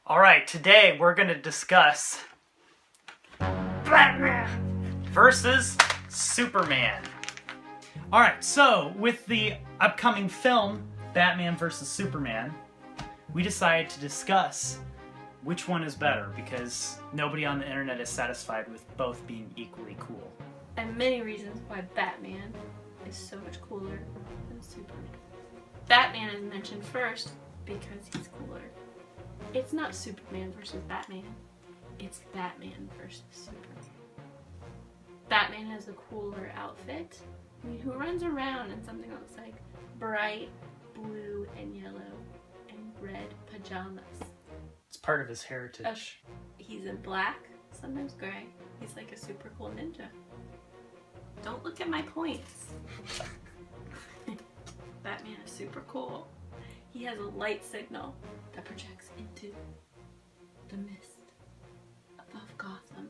Alright, today we're going to discuss Batman versus Superman. Alright, so with the upcoming film, Batman versus Superman, we decided to discuss which one is better because nobody on the internet is satisfied with both being equally cool. And many reasons why Batman is so much cooler than Superman. Batman is mentioned first because he's cooler. It's not Superman versus Batman. It's Batman versus Superman. Batman has a cooler outfit. I mean, who runs around in something that looks like bright blue and yellow and red pajamas? It's part of his heritage. He's in black, sometimes gray. He's like a super cool ninja. Don't look at my points. Batman is super cool. He has a light signal that projects into the mist above Gotham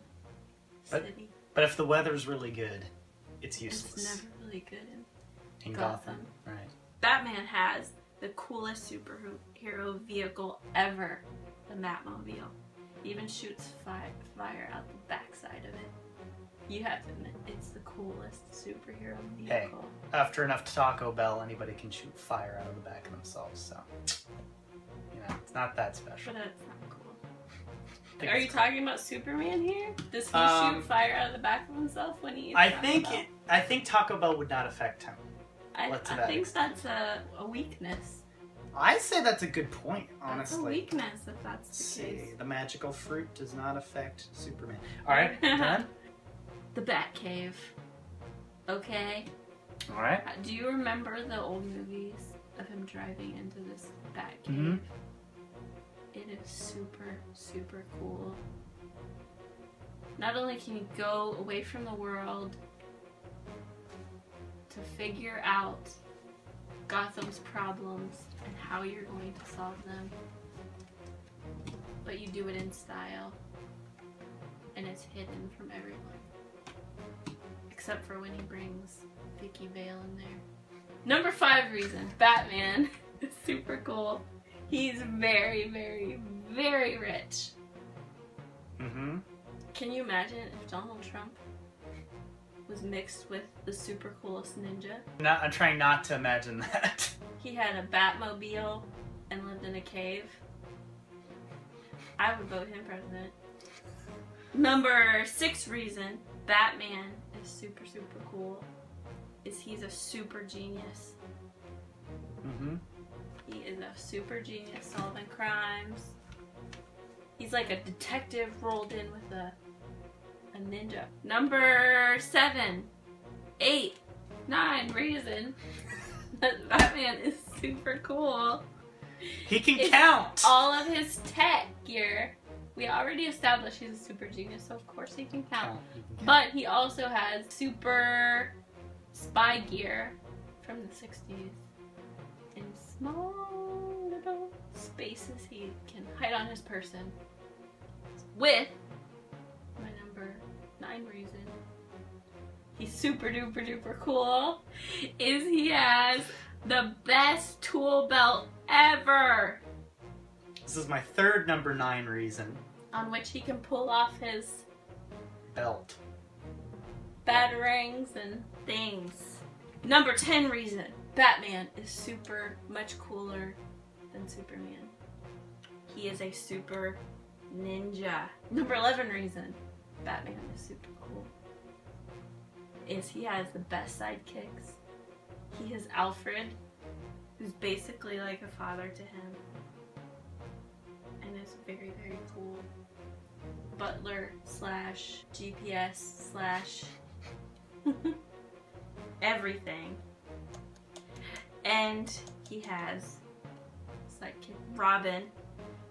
City. But if the weather's really good, it's useless. It's never really good in Gotham. Right. Batman has the coolest superhero vehicle ever, the Batmobile. He even shoots fire out the backside of it. You have to admit, it's the coolest superhero vehicle. Hey, after enough Taco Bell, anybody can shoot fire out of the back of themselves, so, you know, it's not that special. But that's not cool. Are you talking about Superman here? Does he shoot fire out of the back of himself when he eats Taco Bell? I think Taco Bell would not affect him. I think that's a weakness. I say that's a good point, honestly. That's a weakness if that's the case. The magical fruit does not affect Superman. Alright, done? The Batcave. Okay? Alright. Do you remember the old movies of him driving into this Batcave? Mm-hmm. It is super, super cool. Not only can you go away from the world to figure out Gotham's problems and how you're going to solve them, but you do it in style, and it's hidden from everyone. Except for when he brings Vicky Vale in there. Number 5 reason Batman is super cool. He's very, very, very rich. Mm-hmm. Can you imagine if Donald Trump was mixed with the super coolest ninja? I'm trying not to imagine that. He had a Batmobile and lived in a cave. I would vote him president. Number 6 reason Batman is super, super cool is he's a super genius. Mm-hmm. He is a super genius solving crimes. He's like a detective rolled in with a ninja. Number 7, 8, 9 reason that Batman is super cool. He can count! All of his tech gear. We already established he's a super genius, so of course he can count. But he also has super spy gear from the 60s. In small little spaces he can hide on his person. With my number 9 reason he's super duper duper cool is he has the best tool belt ever. This is my third number 9 reason. On which he can pull off his belt, batarangs and things. Number 10 reason Batman is super much cooler than Superman. He is a super ninja. Number 11 reason Batman is super cool is he has the best sidekicks. He has Alfred, who's basically like a father to him, and is very, very cool. Butler slash GPS slash everything. And he has sidekick Robin,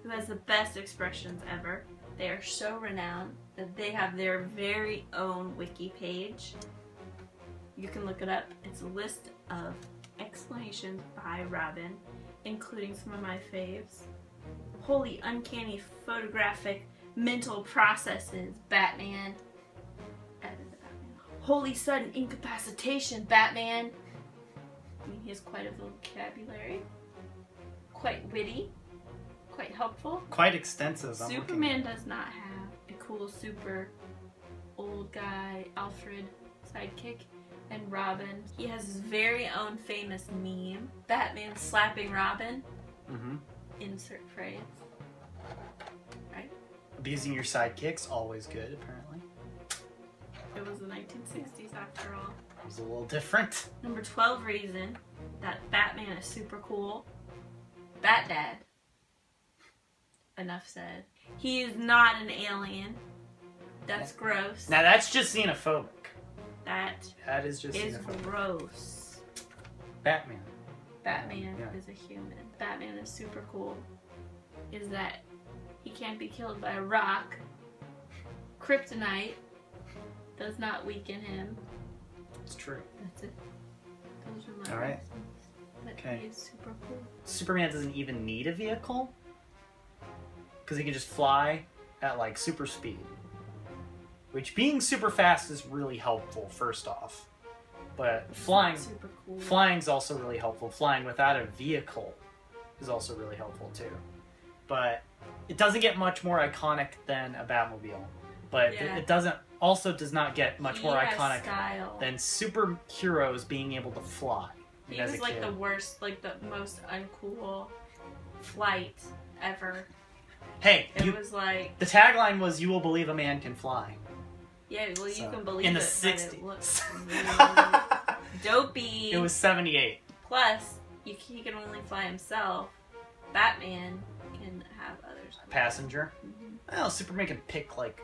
who has the best expressions ever. They are so renowned that they have their very own wiki page. You can look it up. It's a list of explanations by Robin, including some of my faves. Holy uncanny photographic mental processes, Batman. Holy sudden incapacitation, Batman. I mean, he has quite a vocabulary. Quite witty. quite helpful. Quite extensive. Superman does not have a cool super old guy Alfred sidekick. And Robin, he has his very own famous meme. Batman slapping Robin. Mm-hmm. Insert phrase. Right? Abusing your sidekicks, always good, apparently. It was the 1960s after all. It was a little different. Number 12 reason that Batman is super cool. Bat Dad. Enough said. He is not an alien. That's gross. Now that's just xenophobic. That is just is xenophobic. gross. Batman. Batman Yeah. is a human. Batman is super cool. Is that he can't be killed by a rock. Kryptonite does not weaken him. It's true. That's it. Those are my All right. reasons. But Okay. he is super cool. Superman doesn't even need a vehicle because he can just fly at like super speed. Which being super fast is really helpful, first off. But It's flying, not super cool. flying's also really helpful. Flying without a vehicle is also really helpful too. But it doesn't get much more iconic than a Batmobile. But Yeah. it does not get much He more has iconic style. than superheroes being able to fly. He as was a like kid. the worst, like the most uncool flight ever. Hey, It was like, the tagline was "You will believe a man can fly." yeah, well, you So, can believe in the it, but 60s. it looks really dopey. It was 78. Plus, he can only fly himself. Batman can have others. Passenger. Mhm. Well, Superman can pick like,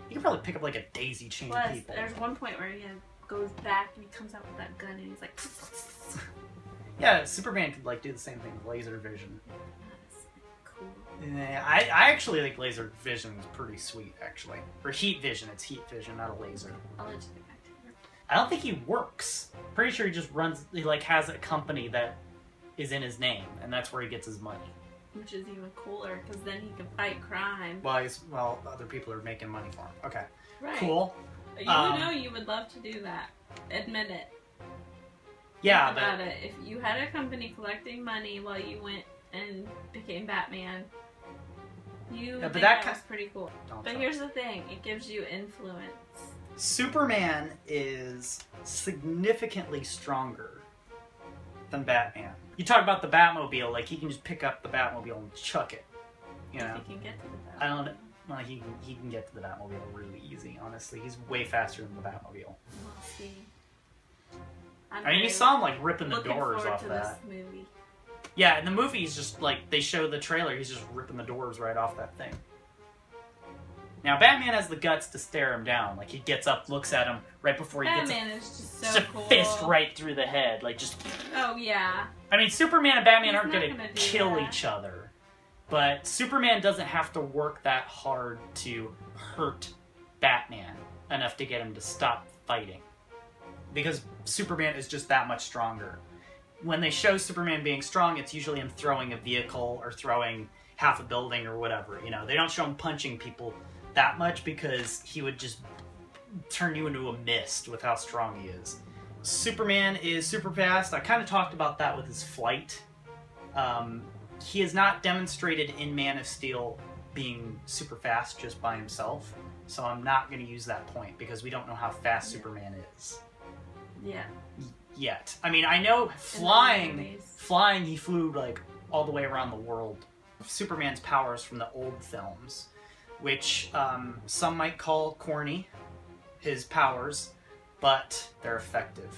he can probably pick up like a daisy chain of Plus, people. there's one point where he goes back and he comes out with that gun and he's like, Yeah, Superman could like do the same thing with laser vision. that's cool. Yeah, I actually think laser vision is pretty sweet, actually. Or heat vision, it's heat vision, not a laser. I'll let you get back to work. I don't think he works. Pretty sure he just runs, he like has a company that is in his name, and that's where he gets his money. Which is even cooler because then he can fight crime. Well, other people are making money for him. Okay, Right. cool. You Um, know you would love to do that. Admit it. Yeah, Think about but it. If you had a company collecting money while you went and became Batman, you would but think that that was pretty cool. don't But tell. here's the thing: it gives you influence. Superman is significantly stronger than Batman. You talk about the Batmobile, like he can just pick up the Batmobile and chuck it. You know, If you can get to the Batman. I don't. Well, he can get to the Batmobile really easy. Honestly, he's way faster than the Batmobile. We'll see. I mean, you saw him like ripping the looking doors forward off to that. this movie. Yeah, in the movie, he's just like they show the trailer. He's just ripping the doors right off that thing. Now, Batman has the guts to stare him down. Like he gets up, looks at him right before he gets Batman is just just so a cool. fist right through the head. Like just. Oh yeah. I mean, Superman and Batman He's aren't not going gonna to do kill that. each other. But Superman doesn't have to work that hard to hurt Batman enough to get him to stop fighting. Because Superman is just that much stronger. When they show Superman being strong, it's usually him throwing a vehicle or throwing half a building or whatever. You know, they don't show him punching people that much because he would just turn you into a mist with how strong he is. Superman is super fast. I kind of talked about that with his flight. He has not demonstrated in Man of Steel being super fast just by himself, so I'm not going to use that point because we don't know how fast Superman is Yeah. yet. I mean, I know In the flying, movies. he flew like all the way around the world. Superman's powers from the old films, which some might call corny, his powers, but they're effective.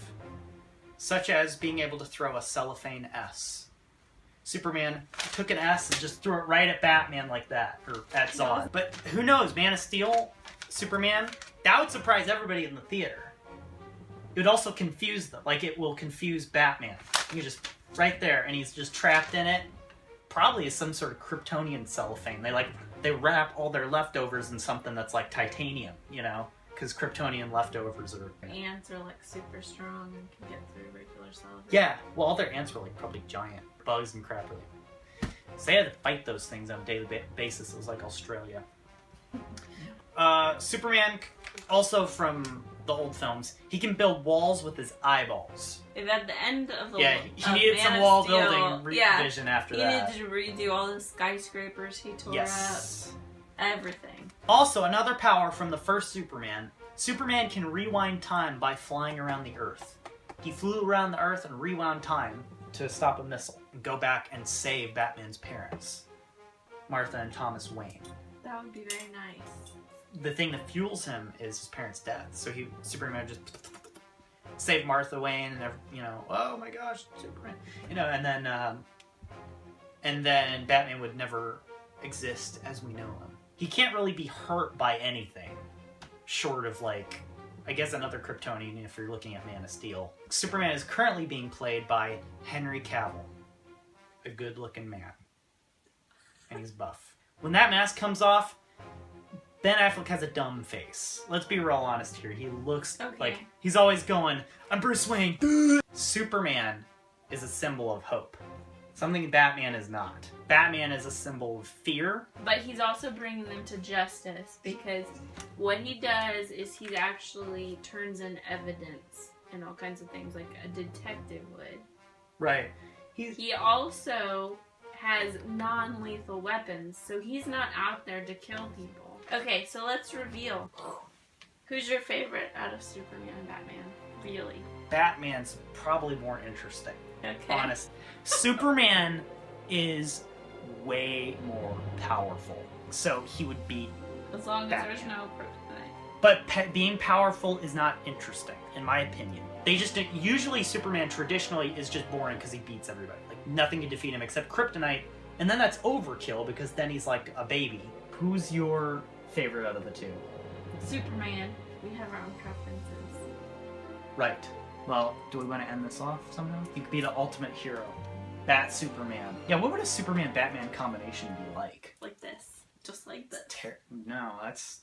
Such as being able to throw a cellophane S. Superman took an S and just threw it right at Batman like that, or at Zod. But who knows, Man of Steel, Superman, that would surprise everybody in the theater. It would also confuse them, like it will confuse Batman. You just, right there, and he's just trapped in it. Probably is some sort of Kryptonian cellophane. They wrap all their leftovers in something that's like titanium, you know? Because Kryptonian leftovers are... Ants are like super strong and can get through regular cells. Yeah, well, all their ants were like probably giant bugs and crap. So they had to fight those things on a daily basis. It was like Australia. Superman, also from the old films, he can build walls with his eyeballs. If at the end of the Yeah, he of needed Man some of wall Steel, building revision after he that. needed to redo all the skyscrapers he tore Yes. up. Everything. Also, another power from the first Superman. Superman can rewind time by flying around the Earth. He flew around the Earth and rewound time to stop a missile and go back and save Batman's parents, Martha and Thomas Wayne. That would be very nice. The thing that fuels him is his parents' death. So Superman just saved Martha Wayne, and oh my gosh, Superman, and then Batman would never exist as we know him. He can't really be hurt by anything, short of I guess another Kryptonian if you're looking at Man of Steel. Superman is currently being played by Henry Cavill, a good-looking man, and he's buff. When that mask comes off, Ben Affleck has a dumb face. Let's be real honest here. He looks like he's always going, "I'm Bruce Wayne." Superman is a symbol of hope. Something Batman is not. Batman is a symbol of fear. But he's also bringing them to justice, because what he does is he actually turns in evidence and all kinds of things like a detective would. Right. He also has non-lethal weapons, so he's not out there to kill people. Okay, so let's reveal. Who's your favorite out of Superman and Batman? Really? Batman's probably more interesting. Okay. Honest. Superman is way more powerful, so he would beat As long as Batman. there's no kryptonite. But being powerful is not interesting, in my opinion. Usually Superman traditionally is just boring because he beats everybody. Nothing can defeat him except kryptonite, and then that's overkill because then he's like a baby. Who's your favorite out of the two? Superman. We have our own preferences. Right. Well, do we want to end this off somehow? He could be the ultimate hero. Bat Superman. Yeah, what would a Superman-Batman combination be like? Like this. Just like this. No, that's